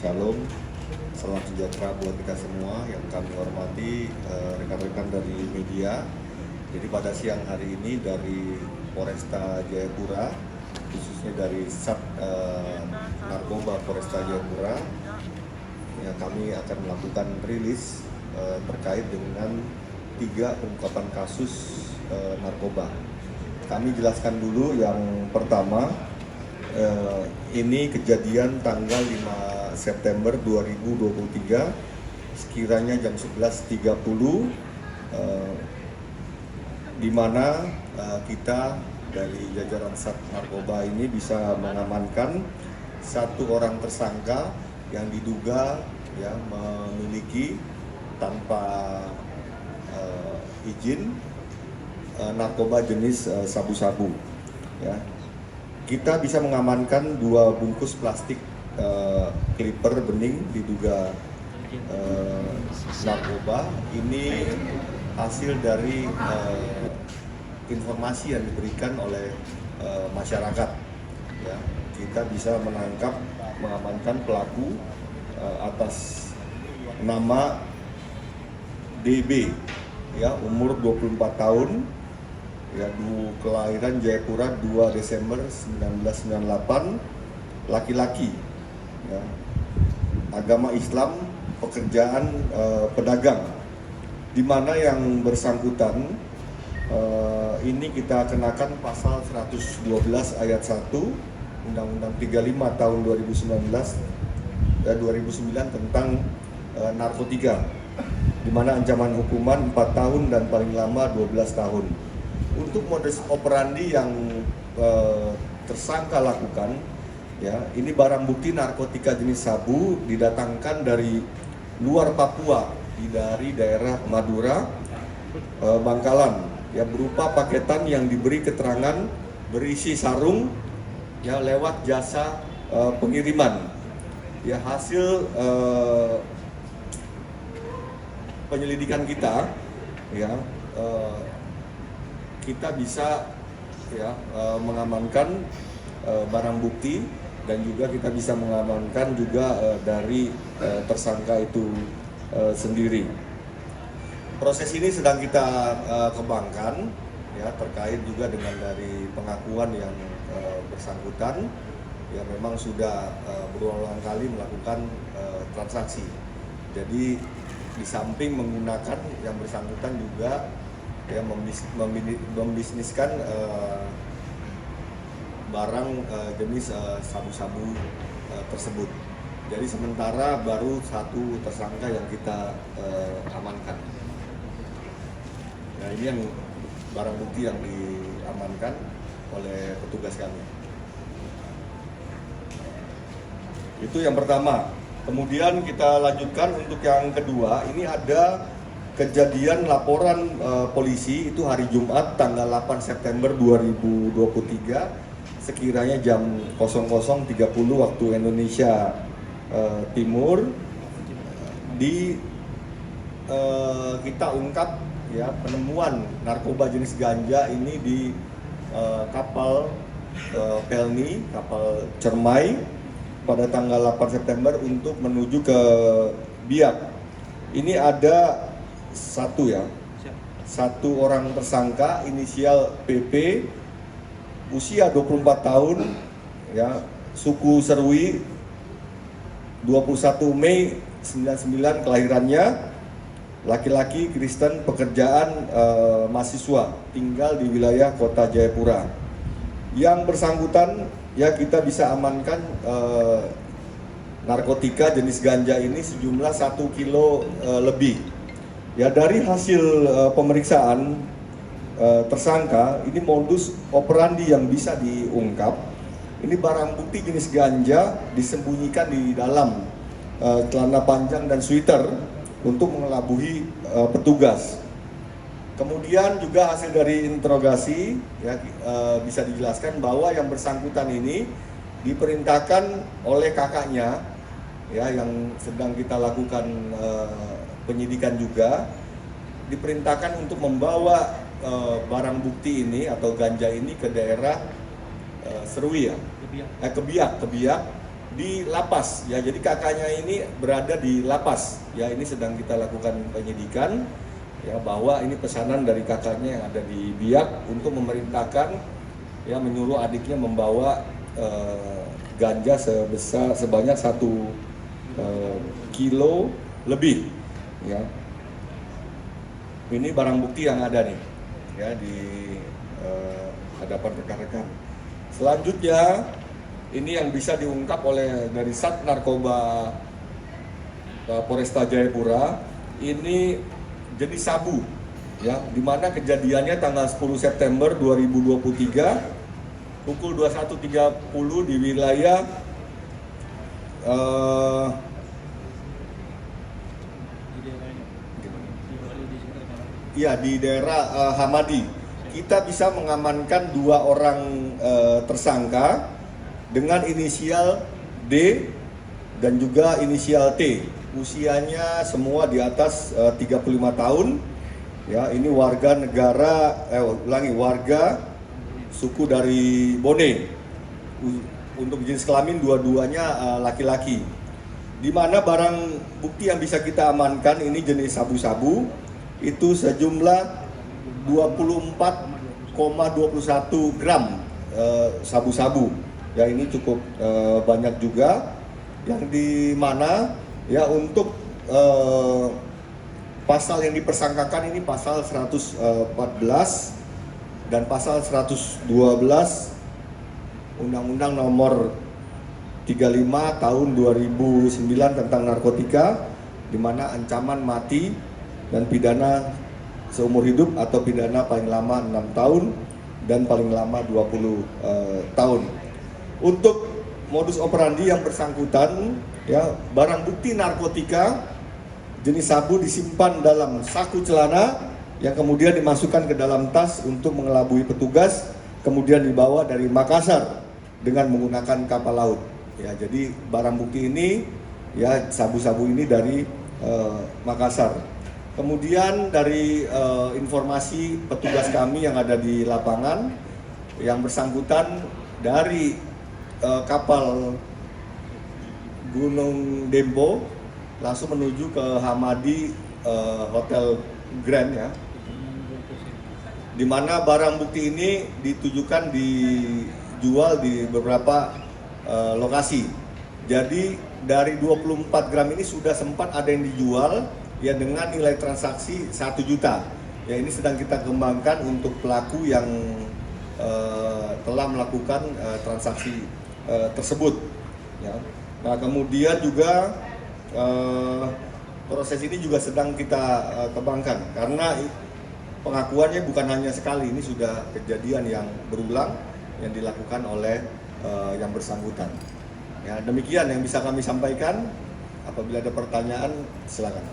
Shalom, salam sejahtera buat kita semua yang kami hormati, rekan-rekan dari media. Jadi pada siang hari ini dari Polresta Jayapura, khususnya dari Sat Narkoba Polresta Jayapura, ya, kami akan melakukan rilis terkait dengan 3 pengungkapan kasus narkoba. Kami jelaskan dulu yang pertama, ini kejadian tanggal 5 September 2023 sekiranya jam 11.30, di mana kita dari jajaran Sat Narkoba ini bisa mengamankan 1 orang tersangka yang diduga ya memiliki tanpa izin narkoba jenis sabu-sabu. Ya, kita bisa mengamankan 2 bungkus plastik clipper bening diduga narkoba. Ini hasil dari informasi yang diberikan oleh masyarakat. Ya, kita bisa mengamankan pelaku atas nama DB, ya, umur 24 tahun, ya, kelahiran Jayapura 2 Desember 1998, laki-laki, ya, agama Islam, pekerjaan pedagang, di mana yang bersangkutan ini kita kenakan pasal 112 ayat 1 Undang-Undang 35 tahun 2009 tentang narkotika, di mana ancaman hukuman 4 tahun dan paling lama 12 tahun. Untuk modus operandi yang tersangka lakukan, ya, ini barang bukti narkotika jenis sabu didatangkan dari luar Papua, dari daerah Madura, Bangkalan, ya, berupa paketan yang diberi keterangan berisi sarung, ya, lewat jasa pengiriman. Ya, hasil penyelidikan kita, ya, kita bisa, ya, mengamankan barang bukti, dan juga kita bisa mengamankan juga dari tersangka itu sendiri. Proses ini sedang kita kembangkan, ya, terkait juga dengan dari pengakuan yang bersangkutan, ya, memang sudah berulang kali melakukan transaksi. Jadi di samping menggunakan, yang bersangkutan juga, ya, membisniskan barang jenis sabu-sabu tersebut. Jadi sementara baru 1 tersangka yang kita amankan. Nah, ini yang barang bukti yang diamankan oleh petugas kami. Itu yang pertama. Kemudian kita lanjutkan untuk yang kedua. Ini ada kejadian laporan polisi, itu hari Jumat tanggal 8 September 2023 sekiranya jam 00.30 waktu Indonesia Timur. Kita ungkap, ya, penemuan narkoba jenis ganja ini di kapal Pelni, kapal Cermai, pada tanggal 8 September untuk menuju ke Biak. Ini ada 1 orang tersangka inisial PP, usia 24 tahun, ya, suku Serwi, 21 Mei 99 kelahirannya, laki-laki Kristen, pekerjaan mahasiswa, tinggal di wilayah Kota Jayapura. Yang bersangkutan, ya, kita bisa amankan narkotika jenis ganja ini sejumlah 1 kilo lebih. Ya, dari hasil pemeriksaan tersangka, ini modus operandi yang bisa diungkap. Ini barang bukti jenis ganja disembunyikan di dalam celana panjang dan sweater untuk mengelabuhi petugas. Kemudian juga hasil dari interogasi, ya, bisa dijelaskan bahwa yang bersangkutan ini diperintahkan oleh kakaknya, ya, yang sedang kita lakukan penyidikan juga, diperintahkan untuk membawa barang bukti ini atau ganja ini ke daerah Serwi, ya, ke Biak, di lapas ya. Jadi kakaknya ini berada di lapas ya. Ini sedang kita lakukan penyidikan ya, bahwa ini pesanan dari kakaknya yang ada di Biak untuk memerintahkan ya, menyuruh adiknya membawa ganja sebanyak 1 kilo lebih ya. Ini barang bukti yang ada nih ya di hadapan rekan-rekan. Selanjutnya ini yang bisa diungkap oleh dari Sat Narkoba Polresta Jayapura, ini jadi sabu ya, dimana kejadiannya tanggal 10 September 2023 pukul 21.30 di wilayah di daerah Hamadi. Kita bisa mengamankan 2 orang tersangka dengan inisial D dan juga inisial T. Usianya semua di atas 35 tahun. Ya, ini warga suku dari Bone. Untuk jenis kelamin dua-duanya laki-laki. Di mana barang bukti yang bisa kita amankan ini jenis sabu-sabu itu sejumlah 24,21 gram sabu-sabu. Ya, ini cukup banyak juga, yang di mana ya untuk pasal yang dipersangkakan ini pasal 114 dan pasal 112 Undang-Undang Nomor 35 Tahun 2009 tentang narkotika, di mana ancaman mati dan pidana seumur hidup atau pidana paling lama 6 tahun dan paling lama 20 tahun. Untuk modus operandi yang bersangkutan ya, barang bukti narkotika jenis sabu disimpan dalam saku celana yang kemudian dimasukkan ke dalam tas untuk mengelabui petugas, kemudian dibawa dari Makassar dengan menggunakan kapal laut. Ya, jadi barang bukti ini ya, sabu-sabu ini dari Makassar. Kemudian dari informasi petugas kami yang ada di lapangan, yang bersangkutan dari kapal Gunung Dempo langsung menuju ke Hamadi Hotel Grand ya, di mana barang bukti ini ditujukan dijual di beberapa lokasi. Jadi dari 24 gram ini sudah sempat ada yang dijual ya dengan nilai transaksi 1 juta. Ya, ini sedang kita kembangkan untuk pelaku yang telah melakukan transaksi tersebut ya. Nah, kemudian juga proses ini juga sedang kita kembangkan karena pengakuannya bukan hanya sekali, ini sudah kejadian yang berulang yang dilakukan oleh yang bersangkutan. Ya, demikian yang bisa kami sampaikan. Apabila ada pertanyaan, silakan.